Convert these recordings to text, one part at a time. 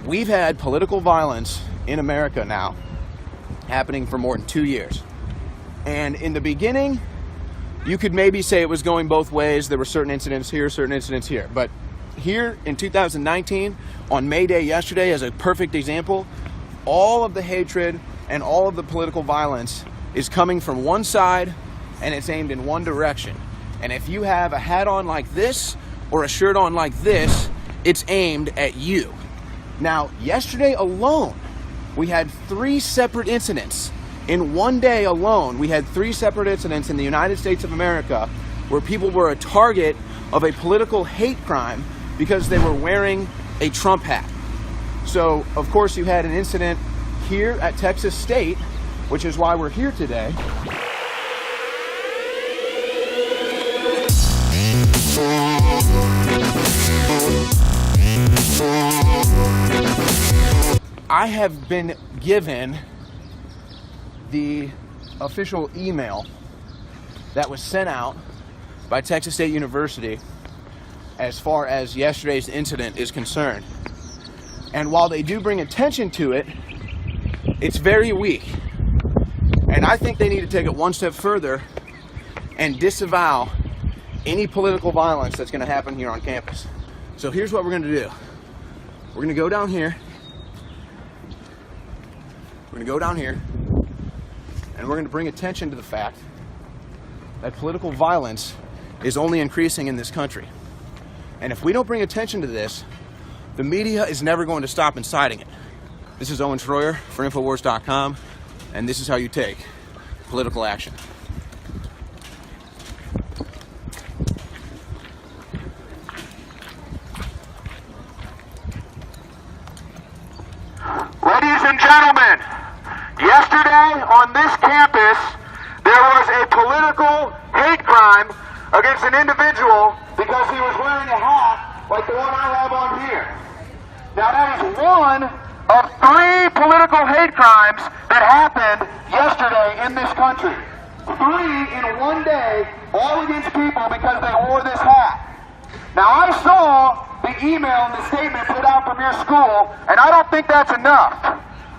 We've had political violence in America now happening for more than 2 years. And in the beginning, you could maybe say it was going both ways. There were certain incidents here, certain incidents here. But here in 2019, on May Day yesterday, as a perfect example, all of the hatred and all of the political violence is coming from one side, and it's aimed in one direction. And if you have a hat on like this or a shirt on like this, it's aimed at you. Now, yesterday alone, we had 3 separate incidents. In one day alone, we had 3 separate incidents in the United States of America where people were a target of a political hate crime because they were wearing a Trump hat. So, of course, you had an incident here at Texas State, which is why we're here today. I have been given the official email that was sent out by Texas State University as far as yesterday's incident is concerned. And while they do bring attention to it, it's very weak. And I think they need to take it one step further and disavow any political violence that's going to happen here on campus. So here's what we're going to do. We're going to go down here. We're going to go down here, and we're going to bring attention to the fact that political violence is only increasing in this country. And if we don't bring attention to this, the media is never going to stop inciting it. This is Owen Shroyer for Infowars.com, and this is how you take political action. Ladies and gentlemen, yesterday on this campus, there was a political hate crime against an individual because he was wearing a hat like the one I have on here. Now that is one of 3 political hate crimes that happened yesterday in this country. 3 in one day, all against people because they wore this hat. Now I saw the email and the statement put out from your school, and I don't think that's enough.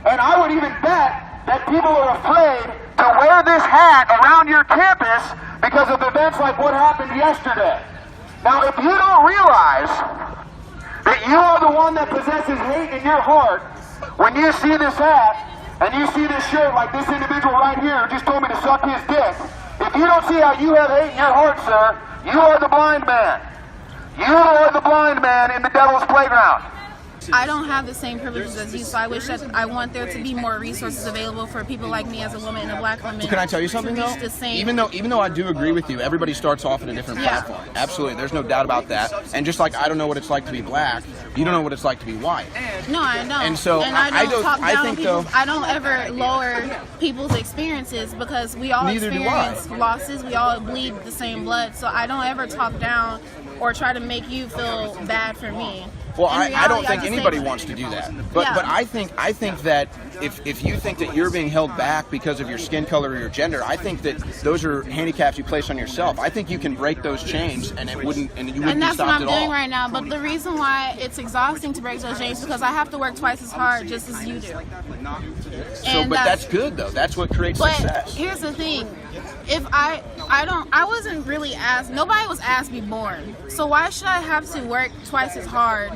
And I would even bet that people are afraid to wear this hat around your campus because of events like what happened yesterday. Now, if you don't realize that you are the one that possesses hate in your heart, when you see this hat and you see this shirt like this individual right here who just told me to suck his dick, if you don't see how you have hate in your heart, sir, you are the blind man. You are the blind man in the devil's playground. I don't have the same privileges as you, so I wish that I want there to be more resources available for people like me as a woman and a black woman. Can I tell you something though? Even though I do agree with you, everybody starts off at a different platform. Absolutely, there's no doubt about that. And just like I don't know what it's like to be black, you don't know what it's like to be white. No, I don't. And so I don't ever lower people's experiences because we all experience losses. We all bleed the same blood. So I don't ever talk down or try to make you feel bad for me. Well, I don't think anybody wants to do that. But I think that if you think that you're being held back because of your skin color or your gender, I think that those are handicaps you place on yourself. I think you can break those chains and you wouldn't be stopped at all. And that's what I'm doing right now. But the reason why it's exhausting to break those chains is because I have to work twice as hard just as you do. But that's good though. That's what creates success. But here's the thing. If I wasn't really asked, nobody was asked to be born. So why should I have to work twice as hard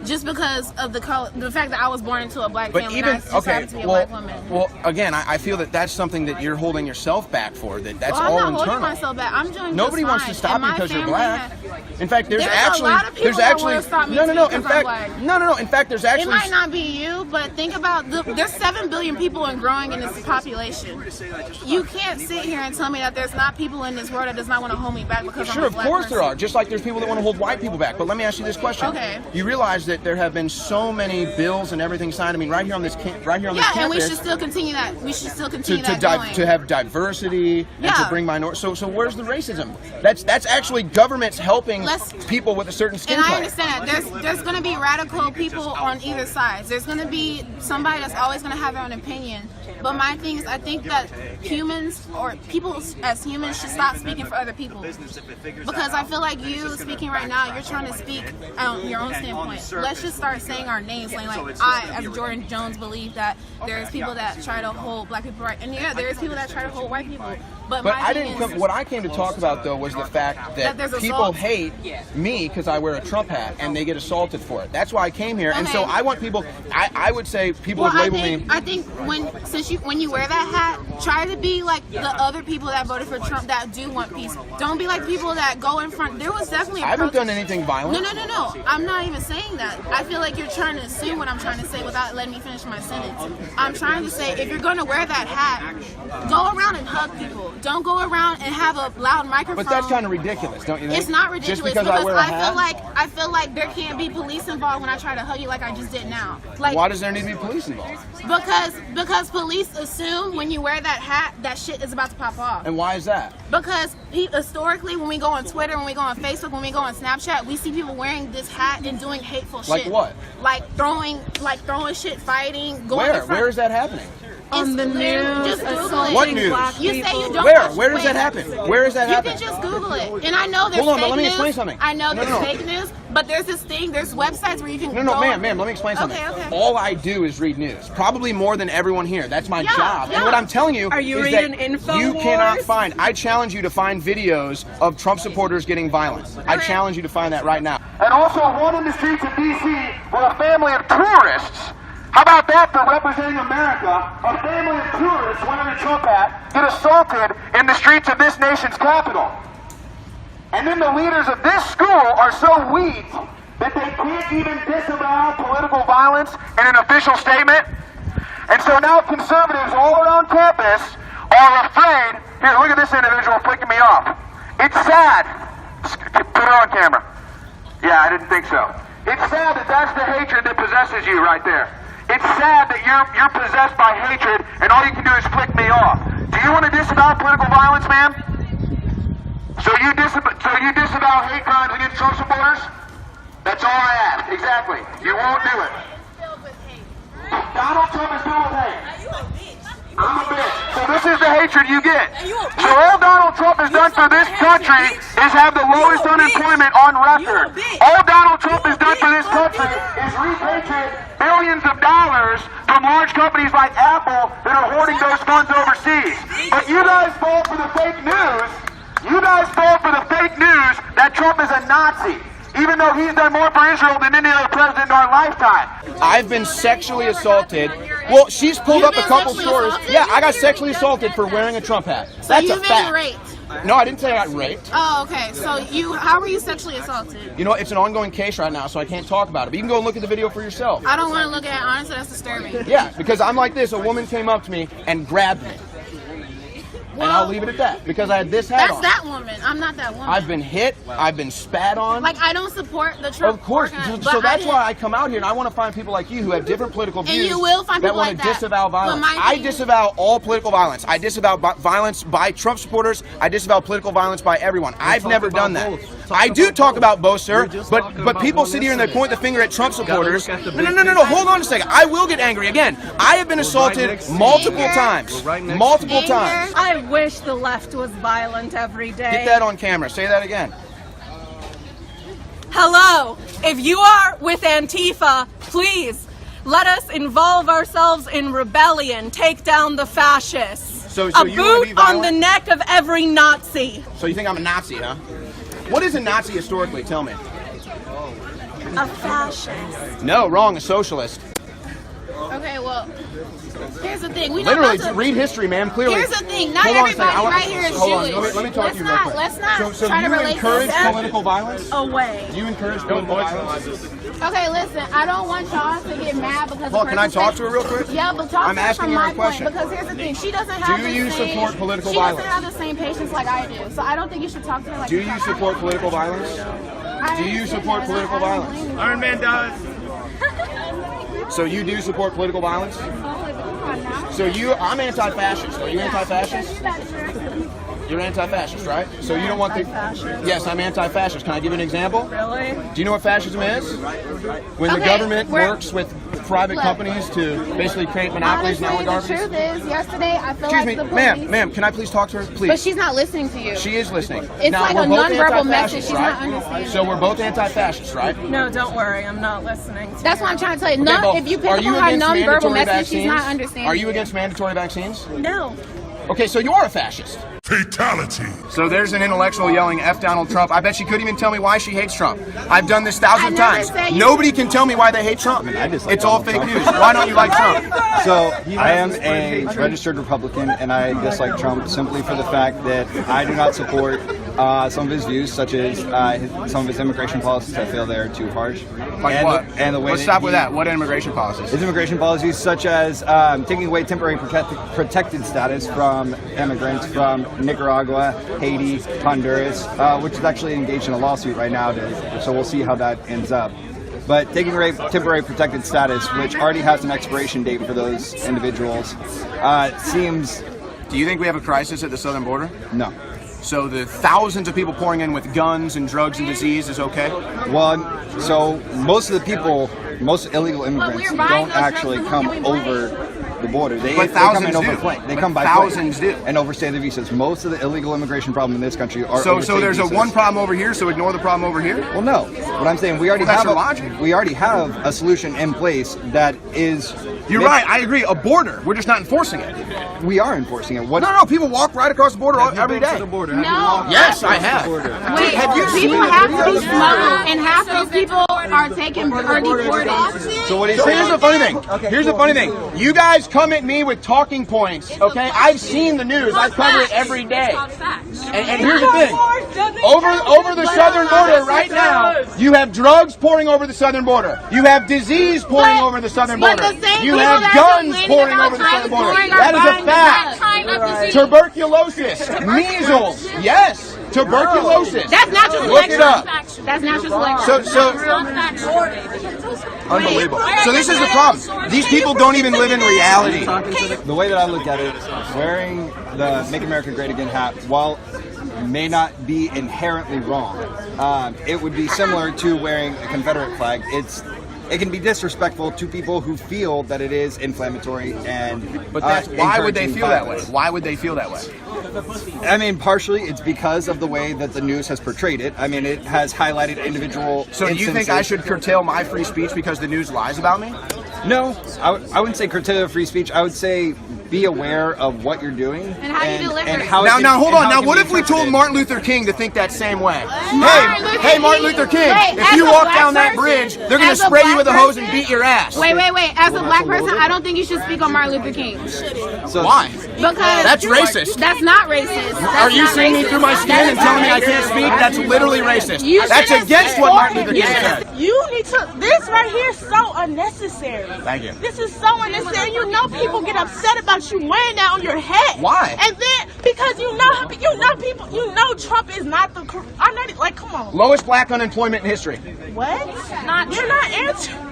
just because of the fact that I was born into a black family and I just happen to be a black woman? Well, again, I feel that that's something that you're holding yourself back for. That's all internal. I'm not holding myself back. I'm doing Nobody just wants fine. to stop you because you're black. In fact, there's a lot of people that want to stop me no. because In I'm black. fact, no. In fact, there's actually. It might not be you, but think about there's 7 billion people and growing in this population. You can't sit here and tell me that there's not people in this world that does not want to hold me back because I'm a black person. Sure, of course there are. Just like there's people that want to hold white people back. But let me ask you this question. Okay. You realize that there have been so many bills and everything signed. I mean, right here on this campus. Yeah, and we should still continue that. We should still continue to have diversity and to bring minorities. So where's the racism? That's actually government's help helping people with a certain skin And color. I understand that there's going to be radical people on either side. There's going to be somebody that's always going to have their own opinion. But my thing is, I think that humans or people as humans should stop speaking for other people. Because I feel like you speaking right now, you're trying to speak on your own standpoint. Let's just start saying our names. Like I, as Jordan Jones, believe that there's people that try to hold black people right. And yeah, there's people that try to hold white people. But I didn't come, what I came to talk about though was the fact that people hate me because I wear a Trump hat and they get assaulted for it. That's why I came here. And so I want people, I would say people would label me. I think when you wear that hat, try to be like the other people that voted for Trump that do want peace. Don't be like people that go in front. There was definitely a I haven't done anything violent. No. I'm not even saying that. I feel like you're trying to assume what I'm trying to say without letting me finish my sentence. I'm trying to say if you're going to wear that hat, go around and hug people. Don't go around and have a loud microphone. But that's kind of ridiculous, don't you think? It's not ridiculous just because I wear a hat? I feel like there can't be police involved when I try to hug you like I just did now. Like, why does there need to be police involved? Because police assume when you wear that hat that shit is about to pop off. And why is that? Because historically, when we go on Twitter, when we go on Facebook, when we go on Snapchat, we see people wearing this hat and doing hateful shit. Like what? Like throwing shit, fighting, going. Where is that happening? On the news. Just Google it. What news? You say you don't. Where does that happen? Where is that happening? You can just Google it. And I know there's Hold on, fake but let me news. explain something. I know there's fake news, but there's this thing. There's websites where you can. No, ma'am, let me explain something. Okay. All I do is read news, probably more than everyone here. That's my job. Yeah. And what I'm telling you Are you is reading that InfoWars? you cannot find. I challenge you to find videos of Trump supporters getting violent. I challenge you to find that right now. And also one in the streets of D.C. where a family of tourists, how about that for representing America? A family of tourists wearing a Trump hat get assaulted in the streets of this nation's capital. And then the leaders of this school are so weak that they can't even disavow political violence in an official statement. And so now conservatives all around campus are afraid. Here, look at this individual flicking me off. It's sad. Put it on camera. Yeah, I didn't think so. It's sad that that's the hatred that possesses you right there. It's sad that you're possessed by hatred and all you can do is flick me off. Do you want to disavow political violence, ma'am? So you disavow hate crimes against Trump supporters? That's all I ask. Exactly. You won't do it. Donald Trump is filled with hate. I'm a bitch. So this is the hatred you get. So all Donald Trump has done for this country is have the lowest unemployment on record. All Donald Trump has done for this country is repatriate billions of dollars from large companies like Apple that are hoarding those funds overseas. But you guys fall for the fake news. You guys fall for the fake news that Trump is a Nazi, even though he's done more for Israel than any other president in our lifetime. I've been sexually assaulted. Well, she's pulled up a couple stories. Yeah, I got sexually assaulted for wearing a Trump hat. That's a fact. Raped. No, I didn't say I got raped. Oh, okay. So how were you sexually assaulted? You know, it's an ongoing case right now, so I can't talk about it. But you can go and look at the video for yourself. I don't want to look at it. Honestly, that's disturbing. Yeah, because I'm like this. A woman came up to me and grabbed me. And I'll leave it at that, because I had this hat on. That's that woman. I'm not that woman. I've been hit. I've been spat on. Like, I don't support the Trump. Of course. So that's why I come out here, and I want to find people like you who have different political views. And you will find people that want like to that. disavow violence. But I disavow all political violence. I disavow violence by Trump supporters. I disavow political violence by everyone. I've never done that. I do talk about both, sir. But people sit here and they point the finger at Trump supporters. No. Hold on a second. I will get angry again. I have been assaulted multiple times. Multiple times. I wish the left was violent every day. Get that on camera. Say that again. Hello, if you are with Antifa, please let us involve ourselves in rebellion, take down the fascists. So a you wanna be boot on violent? the neck of every Nazi. So you think I'm a Nazi, huh? What is a Nazi historically? Tell me. A fascist. No, wrong. A socialist. Okay, well, here's the thing. We Literally, don't read history, ma'am. Clearly. Here's the thing. Not Hold on a everybody second. right here is Hold on. Jewish. Let me talk to you real quick. Let's not So try to you relate encourage this. political violence? Away. Do you encourage political violence? Okay, listen. I don't want y'all to get mad because. Well, can I talk to her real quick? Yeah, but talk I'm to her asking from her a my question. point. Because here's the thing. She doesn't have. Do you support political she violence? She doesn't have the same patience like I do. So I don't think you should talk to her like. Do you support political violence? Do you support political violence? Iron Man does. So you do support political violence? So I'm anti-fascist. Are you anti-fascist? You're anti-fascist, right? So you don't want the... Yes, I'm anti-fascist. Can I give you an example? Really? Do you know what fascism is? When the government works with private companies to basically create monopolies and oligarchies. The truth is, yesterday I feel Excuse like me, the police... ma'am, can I please talk to her? Please. But she's not listening to you. She is listening. It's now, like we're a both nonverbal message. anti-fascists, She's right? not understanding. So we're both anti-fascists, right? No, don't worry. I'm not listening to That's you. what I'm trying to tell you. Okay, If you pick are up you on her against nonverbal mandatory message, vaccines? she's not understanding. Are you against mandatory vaccines? No. Okay, so you are a fascist. Fatality. So there's an intellectual yelling F Donald Trump. I bet she couldn't even tell me why she hates Trump. I've done this thousands of times. Nobody can tell me why they hate Trump. It's all fake news. Why don't you like Trump? So I am a registered Republican, and I dislike Trump simply for the fact that I do not support some of his views, such as some of his immigration policies. I feel they're too harsh. Like and what? And the way Let's stop with that. What immigration policies? His immigration policies, such as taking away temporary protected status from immigrants from Nicaragua, Haiti, Honduras, which is actually engaged in a lawsuit right now. So we'll see how that ends up. But taking away temporary protected status, which already has an expiration date for those individuals, seems... Do you think we have a crisis at the southern border? No. So the thousands of people pouring in with guns and drugs and disease is okay? Well, so most of the people, most illegal immigrants don't actually come over the border. They come in over plane. They come by thousands plane do. and overstay the visas. Most of the illegal immigration problem in this country are so overstayed there's visas. a one problem over here, so ignore the problem over here? Well, no. What I'm saying, we already That's have your logic. we already have a solution in place that is... You're right, I agree. A border. We're just not enforcing it. We are enforcing it. What? No, people walk right across the border every day. No. Yes, I have. Wait, Have you seen people have to be smuggled, and half those people are deported. So what is So here's the funny thing. Here's the funny thing. You guys come at me with talking points, okay? I've seen the news. I cover it every day. And here's the thing. Over the southern border right now, you have drugs pouring over the southern border. You have disease pouring over the southern border. You have guns pouring over the southern border. That is a fact. Tuberculosis, measles, yes, tuberculosis. That's natural Look it up. That's natural selection. So unbelievable. So this is the problem. These people don't even live in reality. The way that I look at it, wearing the Make America Great Again hat, while may not be inherently wrong, it would be similar to wearing a Confederate flag. It can be disrespectful to people who feel that it is inflammatory and But that's why would they encouraging feel that way? violence. Why would they feel that way? I mean, partially it's because of the way that the news has portrayed it. I mean, it has highlighted individual So do you think I should curtail my free speech because the news lies about me? No, I wouldn't say curtail free speech. I would say be aware of what you're doing And how you deliver it. how Now hold on. Now what if we told Martin? Martin Luther King to think that same way? Martin Hey, Martin Luther King, Wait, if as you a walk black down that person- bridge, they're going as to a spray you black with a hose and person- beat your ass. Wait. As a black person, I don't think you should speak on Martin Luther King. So, Why? Because That's racist. That's not racist. Are you seeing me through my skin and telling me I can't speak? That's literally racist. That's against what Martin Luther King said. You need to. This right here is so unnecessary. Thank you. This is so unnecessary. You know people get upset about you wearing that on your head. Why? And then because you know Trump is not the. I'm not like. Come on. Lowest black unemployment in history. What? You're not answering.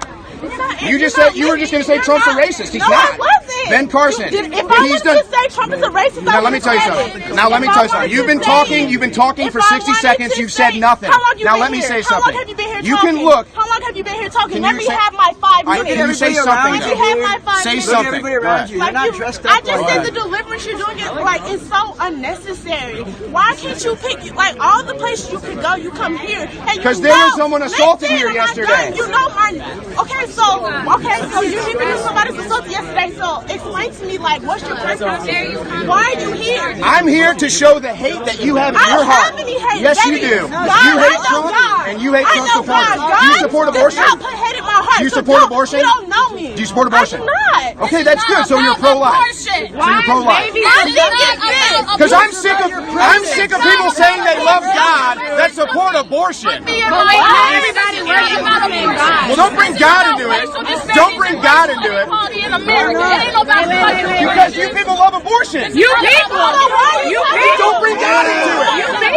You just said you were just going to say Trump's a racist. He's no, not. I wasn't. Ben Carson. If I He's wanted done. to say Trump is a racist, Now let me tell you something. Now let me tell you something. You've been talking for 60 seconds. You've said nothing. Now let me say something. How long have you been here You talking? can look. How long have you been here talking? Can Let you me say- have my 5 Can minutes. you say something? Let me have my 5 Say minutes. something. Everybody around you. You're Like not you, dressed I up just like said that. the deliverance you're doing it like it's so unnecessary. Why can't you pick like all the places you could go? You come here and Because you there know, was someone assaulted listen, here I'm not yesterday. done. You know my okay. So you even knew somebody was assaulted yesterday. So explain to me like what's your purpose? Why are you here? I'm here to show the hate that you have in I your don't heart. have any hate. Yes, you Baby. do. God, You hate I know Trump God. and you hate I Trump's know supporters. God. Do you God support does abortion? not put hate in my heart. Do you So support don't- abortion? You don't know me. Do you support abortion? I do not. Okay, that's good. So you're pro-life. So you're pro-life. Because I'm sick of people saying they love God that support abortion. Well, don't bring God into it. Don't bring God into it. Because you people love abortion. You people. Don't bring God into it.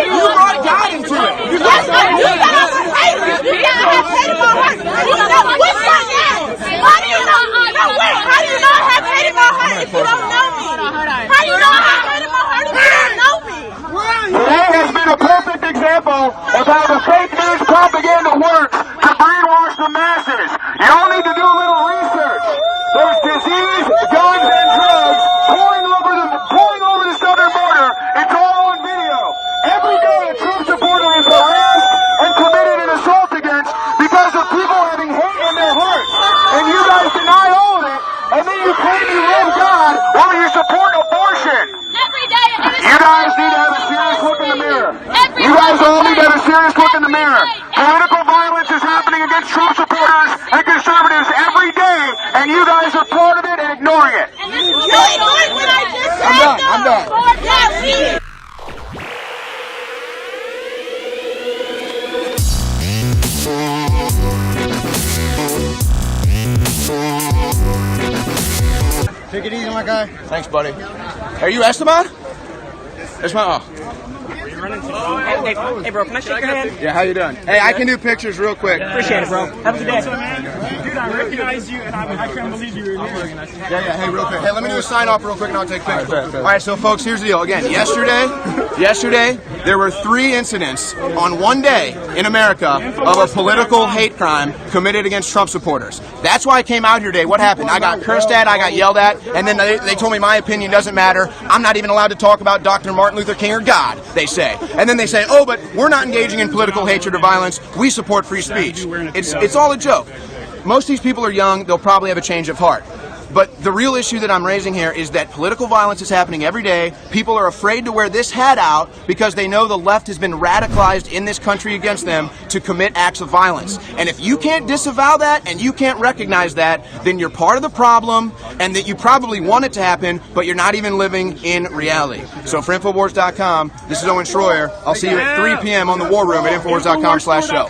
You brought God into it. You Yes, brought God you into gotta it. have hate. You gotta have hate in my heart. You know what's my name? How do you know? No, wait. How do you know I have hate in my heart if you don't know me? How do you know I have hate in my heart if you don't know me? guys deny all of it, and then you claim you love God while you support abortion. Every day. You guys need to have a serious look in the mirror. You guys all need to have a serious look in the mirror. Political violence is happening against Trump supporters and conservatives every day, and you guys are part of it and ignoring it. I'm done. Take it easy, my guy. Thanks, buddy. Are you Esteban? That's my. Hey, bro, can I shake your hand? Yeah, how you doing? Hey, I can do pictures real quick. Appreciate it, bro. Have a good day. Dude, I recognize you, and I can't believe you were here. Yeah, hey, real quick. Hey, let me do a sign off real quick and I'll take pictures. All right, so folks, here's the deal. Again, yesterday, there were 3 incidents on one day in America of a political hate crime committed against Trump supporters. That's why I came out here today. What happened? I got cursed at, I got yelled at, and then they told me my opinion doesn't matter. I'm not even allowed to talk about Dr. Martin Luther King or God, they say. And then they say, oh, but we're not engaging in political hatred or violence. We support free speech. It's all a joke. Most of these people are young. They'll probably have a change of heart. But the real issue that I'm raising here is that political violence is happening every day. People are afraid to wear this hat out because they know the left has been radicalized in this country against them to commit acts of violence. And if you can't disavow that and you can't recognize that, then you're part of the problem and that you probably want it to happen, but you're not even living in reality. So for Infowars.com, this is Owen Shroyer. I'll see you at 3 p.m. on the War Room at Infowars.com/show.